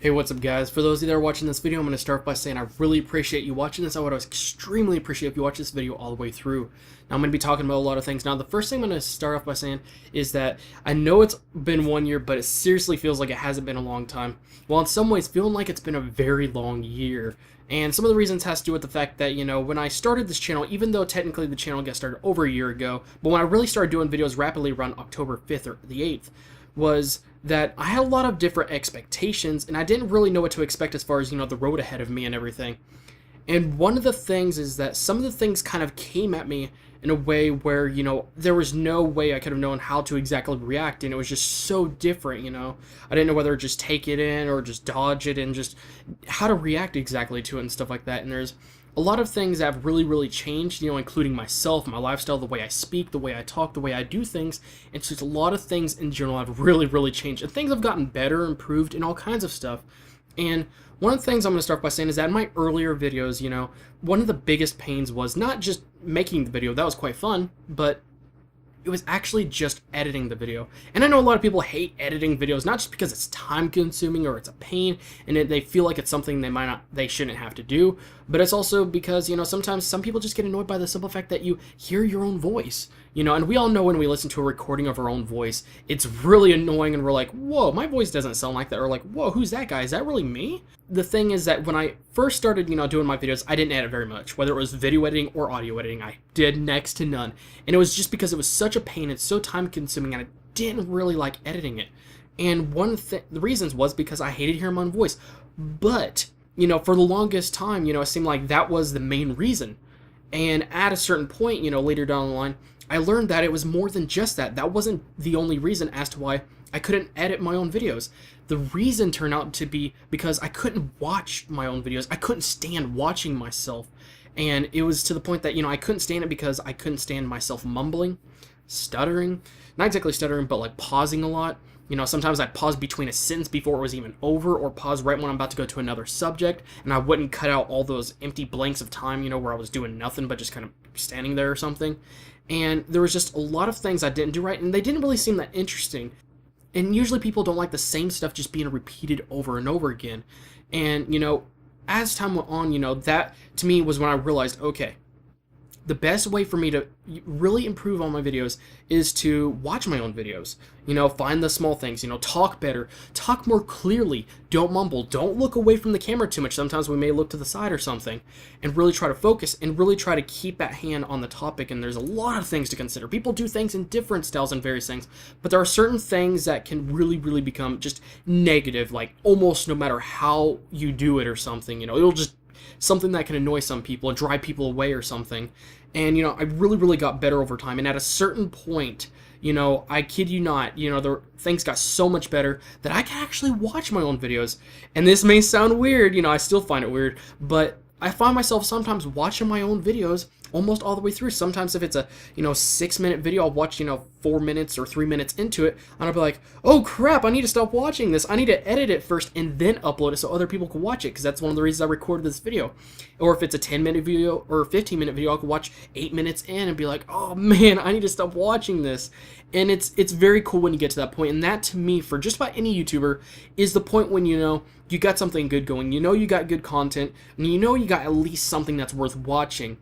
Hey, what's up guys? For those of you that are watching this video, I'm going to start by saying I really appreciate you watching this. I would extremely appreciate if you watch this video all the way through. Now I'm going to be talking about a lot of things. Now the first thing I'm going to start off by saying is that I know it's been 1 year, but it seriously feels like it hasn't been a long time. Well, in some ways, feeling like it's been a very long year. And some of the reasons has to do with the fact that, you know, when I started this channel, even though technically the channel got started over a year ago, but when I really started doing videos rapidly around October 5th or the 8th, was that I had a lot of different expectations, and I didn't really know what to expect as far as, you know, the road ahead of me and everything. And one of the things is that some of the things kind of came at me in a way where, you know, there was no way I could have known how to exactly react, and it was just so different, you know. I didn't know whether to just take it in or just dodge it and just how to react exactly to it and stuff like that. And there's a lot of things that have really changed, you know, including myself, my lifestyle, the way I speak, the way I talk, the way I do things. It's just a lot of things in general have really changed, and things have gotten better, improved, and all kinds of stuff. And one of the things I'm going to start by saying is that in my earlier videos, you know, one of the biggest pains was not just making the video, that was quite fun, but it was actually just editing the video. And I know a lot of people hate editing videos, not just because it's time consuming or it's a pain and they feel like it's something they shouldn't have to do, but it's also because, you know, sometimes some people just get annoyed by the simple fact that you hear your own voice, you know. And we all know when we listen to a recording of our own voice, it's really annoying and we're like, whoa, my voice doesn't sound like that, or like, whoa, who's that guy? Is that really me? The thing is that when I first started, you know, doing my videos, I didn't edit very much, whether it was video editing or audio editing. I did next to none, and it was just because it was such a pain, it's so time consuming, and I didn't really like editing it. And the reasons was because I hated hearing my own voice. But, you know, for the longest time, you know, it seemed like that was the main reason. And at a certain point, you know, later down the line, I learned that it was more than just that. That wasn't the only reason as to why I couldn't edit my own videos. The reason turned out to be because I couldn't watch my own videos. I couldn't stand watching myself. And it was to the point that, you know, I couldn't stand it because I couldn't stand myself mumbling, stuttering. Not exactly stuttering, but like pausing a lot. You know, sometimes I'd pause between a sentence before it was even over, or pause right when I'm about to go to another subject, and I wouldn't cut out all those empty blanks of time, you know, where I was doing nothing but just kind of standing there or something. And there was just a lot of things I didn't do right, and they didn't really seem that interesting. And usually people don't like the same stuff just being repeated over and over again. And, you know, as time went on, you know, that to me was when I realized, okay, the best way for me to really improve on my videos is to watch my own videos. You know, find the small things, you know, talk better, talk more clearly, don't mumble, don't look away from the camera too much. Sometimes we may look to the side or something, and really try to focus and really try to keep that hand on the topic. And there's a lot of things to consider. People do things in different styles and various things, but there are certain things that can really become just negative, like almost no matter how you do it or something, you know, it'll just something that can annoy some people and drive people away or something. And, you know, I really got better over time. And at a certain point, you know, I kid you not, you know, things got so much better that I can actually watch my own videos. And this may sound weird, you know, I still find it weird, but I find myself sometimes watching my own videos almost all the way through. Sometimes if it's a, you know, 6-minute video, I'll watch, you know, 4 minutes or 3 minutes into it, and I'll be like, oh crap, I need to stop watching this. I need to edit it first and then upload it so other people can watch it, because that's one of the reasons I recorded this video. Or if it's a 10-minute video or a 15-minute video, I can watch 8 minutes in and be like, oh man, I need to stop watching this. And it's very cool when you get to that point. And that, to me, for just about any YouTuber, is the point when, you know, you got something good going, you know you got good content, and you know you got at least something that's worth watching.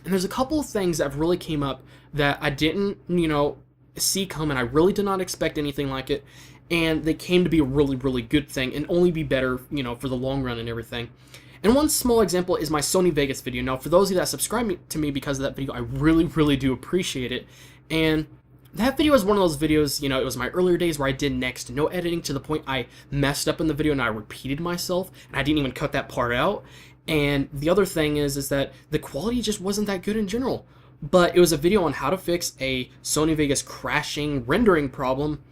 And there's a couple of things that really came up that I didn't, you know, see coming. I really did not expect anything like it, and they came to be a really good thing and only be better, you know, for the long run and everything. And one small example is my Sony Vegas video. Now, for those of you that subscribe to me because of that video, I really do appreciate it. And that video is one of those videos, you know, it was my earlier days where I did next to no editing, to the point I messed up in the video and I repeated myself, and I didn't even cut that part out. And the other thing is that the quality just wasn't that good in general. But it was a video on how to fix a Sony Vegas crashing rendering problem.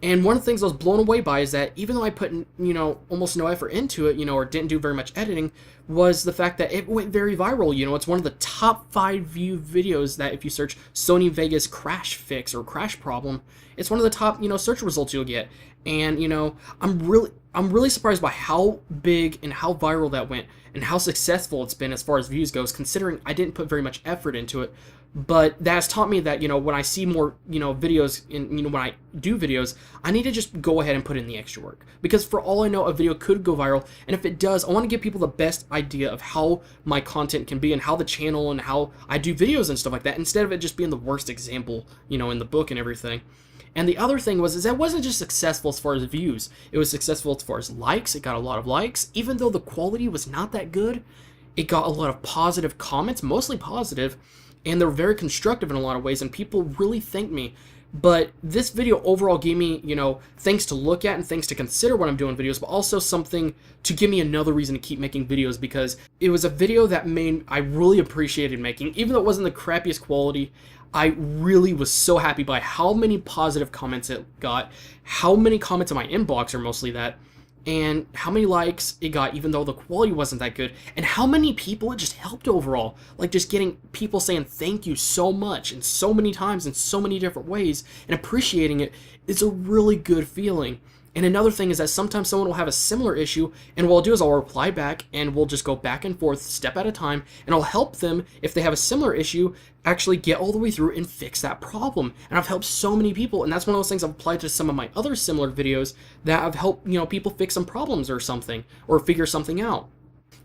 And one of the things I was blown away by is that even though I put, you know, almost no effort into it, you know, or didn't do very much editing, was the fact that it went very viral. You know, it's one of the top 5 view videos that if you search Sony Vegas crash fix or crash problem, it's one of the top, you know, search results you'll get. And, you know, I'm really surprised by how big and how viral that went and how successful it's been as far as views goes, considering I didn't put very much effort into it. But that's taught me that, when I see more, videos in, when I do videos, I need to just go ahead and put in the extra work. Because for all I know, a video could go viral. And if it does, I want to give people the best idea of how my content can be and how the channel and how I do videos and stuff like that, instead of it just being the worst example, in the book and everything. And the other thing is that it wasn't just successful as far as views. It was successful as far as likes. It got a lot of likes. Even though the quality was not that good, it got a lot of positive comments, mostly positive, and they're very constructive in a lot of ways, and people really thank me. But this video overall gave me, things to look at and things to consider when I'm doing videos, but also something to give me another reason to keep making videos, because it was a video that I really appreciated making. Even though it wasn't the crappiest quality, I really was so happy by how many positive comments it got, how many comments in my inbox are mostly that, and how many likes it got even though the quality wasn't that good, and how many people it just helped overall. Like, just getting people saying thank you so much and so many times in so many different ways and appreciating it is a really good feeling. And another thing is that sometimes someone will have a similar issue, and what I'll do is I'll reply back, and we'll just go back and forth, step at a time, and I'll help them, if they have a similar issue, actually get all the way through and fix that problem. And I've helped so many people, and that's one of those things I've applied to some of my other similar videos that have helped, people fix some problems or something, or figure something out.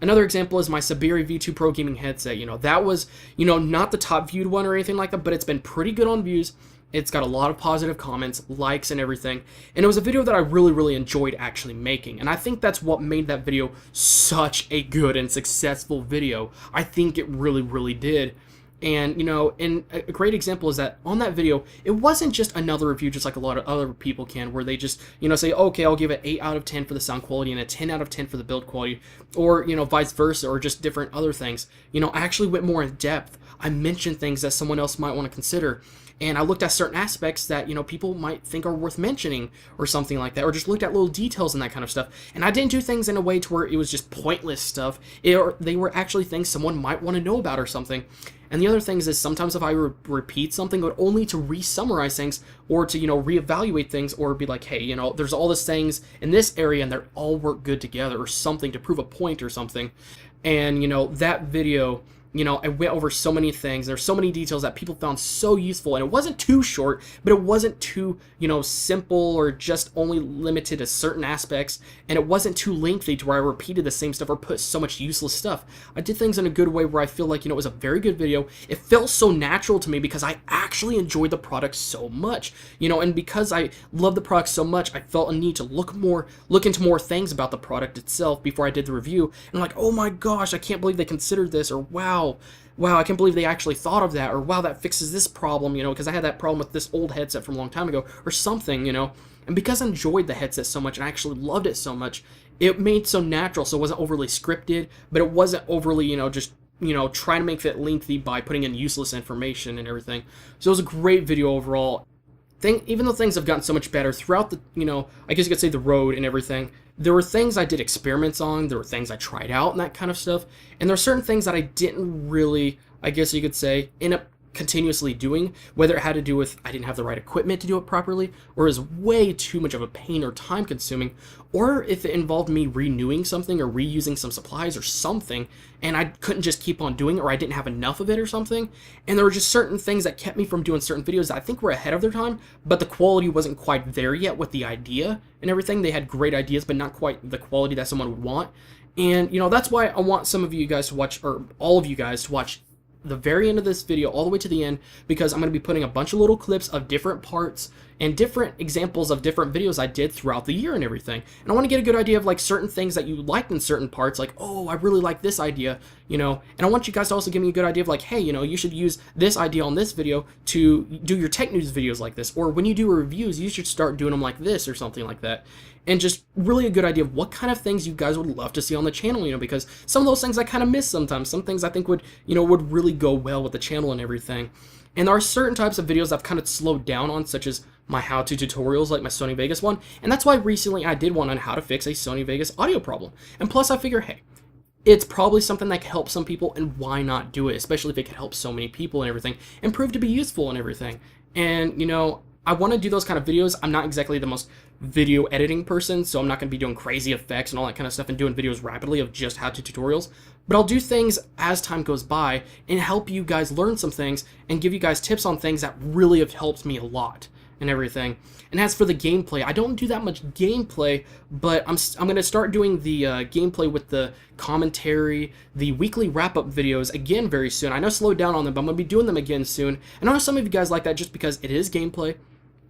Another example is my Sabiri V2 Pro gaming headset. That was, not the top viewed one or anything like that, but it's been pretty good on views. It's got a lot of positive comments, likes, and everything. And it was a video that I really, really enjoyed actually making. And I think that's what made that video such a good and successful video. I think it really, really did. And, and a great example is that on that video, it wasn't just another review just like a lot of other people can, where they just, say, okay, I'll give it 8 out of 10 for the sound quality and a 10 out of 10 for the build quality, or, vice versa, or just different other things. I actually went more in depth. I mentioned things that someone else might want to consider. And I looked at certain aspects that, people might think are worth mentioning or something like that, or just looked at little details and that kind of stuff. And I didn't do things in a way to where it was just pointless stuff. They were actually things someone might want to know about or something. And the other things is sometimes if I repeat something, but only to re-summarize things or to, reevaluate things, or be like, hey, there's all these things in this area and they all work good together or something to prove a point or something. And, that video, I went over so many things. There's so many details that people found so useful, and it wasn't too short, but it wasn't too, simple or just only limited to certain aspects, and it wasn't too lengthy to where I repeated the same stuff or put so much useless stuff. I did things in a good way where I feel like, it was a very good video. It felt so natural to me because I actually enjoyed the product so much, and because I love the product so much, I felt a need to look into more things about the product itself before I did the review. And I'm like, oh my gosh, I can't believe they considered this, or wow, I can't believe they actually thought of that, or wow, that fixes this problem, because I had that problem with this old headset from a long time ago, or something, And because I enjoyed the headset so much and I actually loved it so much, it made so natural, so it wasn't overly scripted, but it wasn't overly, just, trying to make it lengthy by putting in useless information and everything. So it was a great video overall. Even though things have gotten so much better throughout the, I guess you could say the road and everything, there were things I did experiments on, there were things I tried out and that kind of stuff, and there are certain things that I didn't really, I guess you could say, end up continuously doing, whether it had to do with I didn't have the right equipment to do it properly, or is way too much of a pain or time consuming, or if it involved me renewing something or reusing some supplies or something, and I couldn't just keep on doing it, or I didn't have enough of it or something. And there were just certain things that kept me from doing certain videos that I think were ahead of their time, but the quality wasn't quite there yet with the idea and everything. They had great ideas, but not quite the quality that someone would want. And, that's why I want some of you guys to watch, or all of you guys to watch the very end of this video all the way to the end, because I'm going to be putting a bunch of little clips of different parts and different examples of different videos I did throughout the year and everything. And I want to get a good idea of like certain things that you liked in certain parts, like, oh, I really like this idea, and I want you guys to also give me a good idea of like, hey, you should use this idea on this video to do your tech news videos like this, or when you do reviews, you should start doing them like this or something like that. And just really a good idea of what kind of things you guys would love to see on the channel, because some of those things I kind of miss sometimes. Some things I think would really go well with the channel and everything. And there are certain types of videos I've kind of slowed down on, such as my how-to tutorials, like my Sony Vegas one. And that's why recently I did one on how to fix a Sony Vegas audio problem. And plus I figure, hey, it's probably something that could help some people, and why not do it, especially if it could help so many people and everything, and prove to be useful and everything. And, I want to do those kind of videos. I'm not exactly the most video editing person, so I'm not going to be doing crazy effects and all that kind of stuff and doing videos rapidly of just how-to tutorials, but I'll do things as time goes by and help you guys learn some things and give you guys tips on things that really have helped me a lot and everything. And as for the gameplay, I don't do that much gameplay, but I'm going to start doing the gameplay with the commentary, the weekly wrap-up videos again very soon. I know I slowed down on them, but I'm going to be doing them again soon. And I know some of you guys like that just because it is gameplay,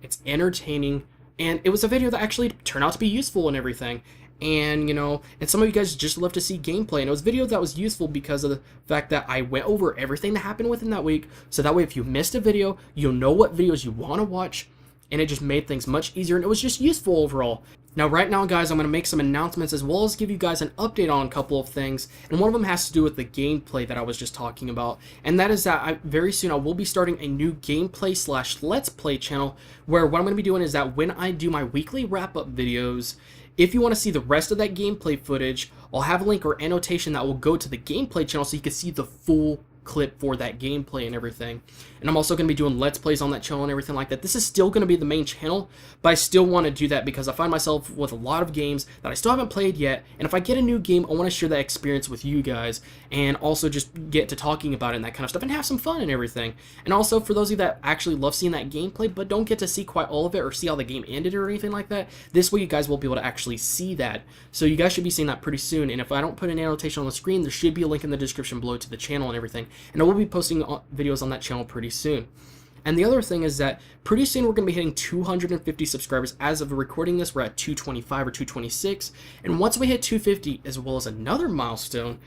it's entertaining, and it was a video that actually turned out to be useful and everything. And, you know, and some of you guys just love to see gameplay, and it was a video that was useful because of the fact that I went over everything that happened within that week, so that way if you missed a video, you'll know what videos you want to watch, and it just made things much easier, and it was just useful overall. Now, right now, guys, I'm going to make some announcements as well as give you guys an update on a couple of things, and one of them has to do with the gameplay that I was just talking about, and that is that very soon I will be starting a new gameplay / let's play channel, where what I'm going to be doing is that when I do my weekly wrap-up videos, if you want to see the rest of that gameplay footage, I'll have a link or annotation that will go to the gameplay channel so you can see the full clip for that gameplay and everything. And I'm also going to be doing let's plays on that channel and everything like that. This is still going to be the main channel, but I still want to do that because I find myself with a lot of games that I still haven't played yet, and if I get a new game, I want to share that experience with you guys and also just get to talking about it and that kind of stuff and have some fun and everything. And also for those of you that actually love seeing that gameplay but don't get to see quite all of it or see how the game ended or anything like that, this way you guys will be able to actually see that. So you guys should be seeing that pretty soon, and if I don't put an annotation on the screen, there should be a link in the description below to the channel and everything, and I will be posting videos on that channel pretty soon. And the other thing is that pretty soon we're going to be hitting 250 subscribers. As of recording this, we're at 225 or 226, and once we hit 250 as well as another milestone,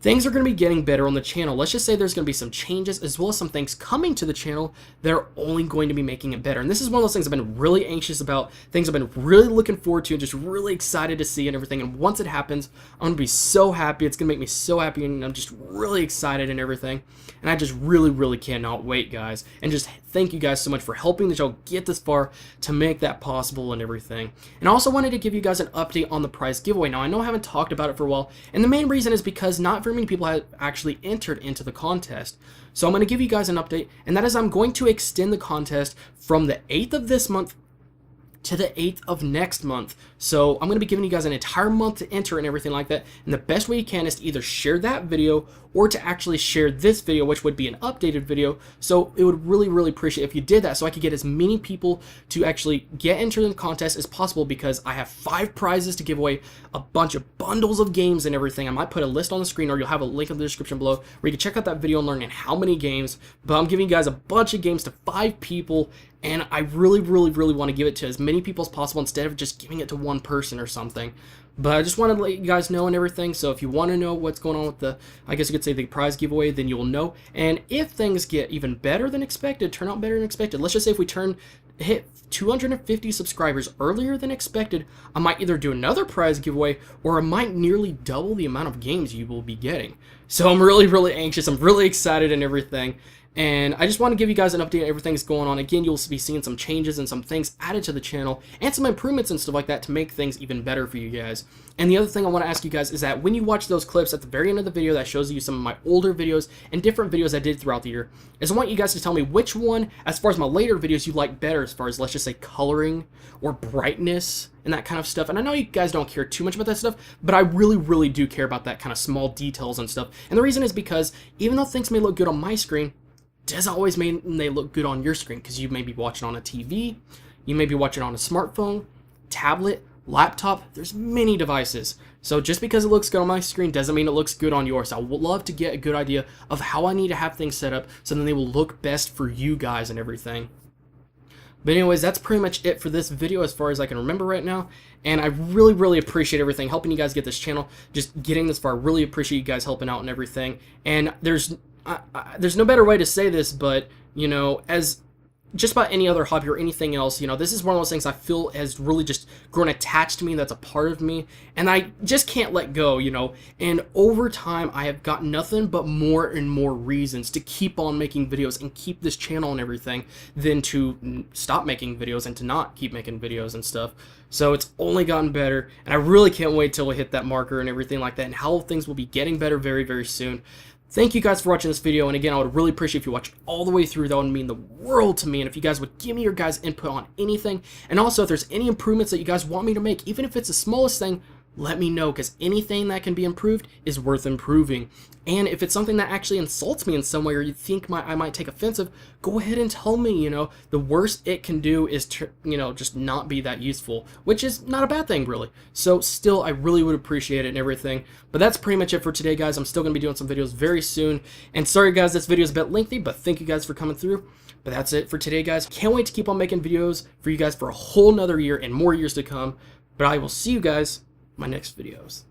things are going to be getting better on the channel. Let's just say there's going to be some changes as well as some things coming to the channel that are only going to be making it better. And this is one of those things I've been really anxious about, things I've been really looking forward to and just really excited to see and everything. And once it happens, I'm going to be so happy. It's going to make me so happy, and I'm just really excited and everything. And I just really cannot wait, guys. And just thank you guys so much for helping the show get this far to make that possible and everything. And I also wanted to give you guys an update on the prize giveaway. Now, I know I haven't talked about it for a while, and the main reason is because not very many people have actually entered into the contest. So I'm going to give you guys an update, and that is I'm going to extend the contest from the 8th of this month to the 8th of next month. So I'm going to be giving you guys an entire month to enter and everything like that, and the best way you can is to either share that video or to actually share this video, which would be an updated video. So it would really appreciate if you did that so I could get as many people to actually get entered in the contest as possible, because I have 5 prizes to give away, a bunch of bundles of games and everything. I might put a list on the screen, or you'll have a link in the description below where you can check out that video and learn how many games, but I'm giving you guys a bunch of games to 5 people, and I really want to give it to as many people as possible instead of just giving it to one person or something. But I just wanted to let you guys know and everything, so if you want to know what's going on with the, I guess you could say, the prize giveaway, then you'll know. And if things get even better than expected, turn out better than expected, let's just say if we hit 250 subscribers earlier than expected, I might either do another prize giveaway, or I might nearly double the amount of games you will be getting. So I'm really anxious, I'm really excited and everything. And I just want to give you guys an update on everything that's going on. Again, you'll be seeing some changes and some things added to the channel and some improvements and stuff like that to make things even better for you guys. And the other thing I want to ask you guys is that when you watch those clips at the very end of the video that shows you some of my older videos and different videos I did throughout the year, is I want you guys to tell me which one, as far as my later videos, you like better as far as, let's just say, coloring or brightness and that kind of stuff. And I know you guys don't care too much about that stuff, but I really do care about that kind of small details and stuff. And the reason is because even though things may look good on my screen, doesn't always mean they look good on your screen, because you may be watching on a TV, you may be watching on a smartphone, tablet, laptop. There's many devices. So just because it looks good on my screen doesn't mean it looks good on yours. I would love to get a good idea of how I need to have things set up so then they will look best for you guys and everything. But anyways, that's pretty much it for this video as far as I can remember right now. And I really appreciate everything, helping you guys get this channel, just getting this far. I really appreciate you guys helping out and everything. And there's no better way to say this, but, you know, as just about any other hobby or anything else, you know, this is one of those things I feel has really just grown attached to me, that's a part of me, and I just can't let go, you know. And over time, I have got nothing but more and more reasons to keep on making videos and keep this channel and everything than to stop making videos and to not keep making videos and stuff. So it's only gotten better, and I really can't wait till we hit that marker and everything like that, and how things will be getting better very soon. Thank you guys for watching this video, and again, I would really appreciate if you watched all the way through. That would mean the world to me, and if you guys would give me your guys' input on anything, and also if there's any improvements that you guys want me to make, even if it's the smallest thing, let me know, because anything that can be improved is worth improving. And if it's something that actually insults me in some way, or you think I might take offensive, go ahead and tell me. The worst it can do is just not be that useful, which is not a bad thing, really. So still, I really would appreciate it and everything. But that's pretty much it for today, guys. I'm still going to be doing some videos very soon, and sorry guys, this video is a bit lengthy, but thank you guys for coming through. But that's it for today, guys. Can't wait to keep on making videos for you guys for a whole nother year and more years to come. But I will see you guys in my next videos.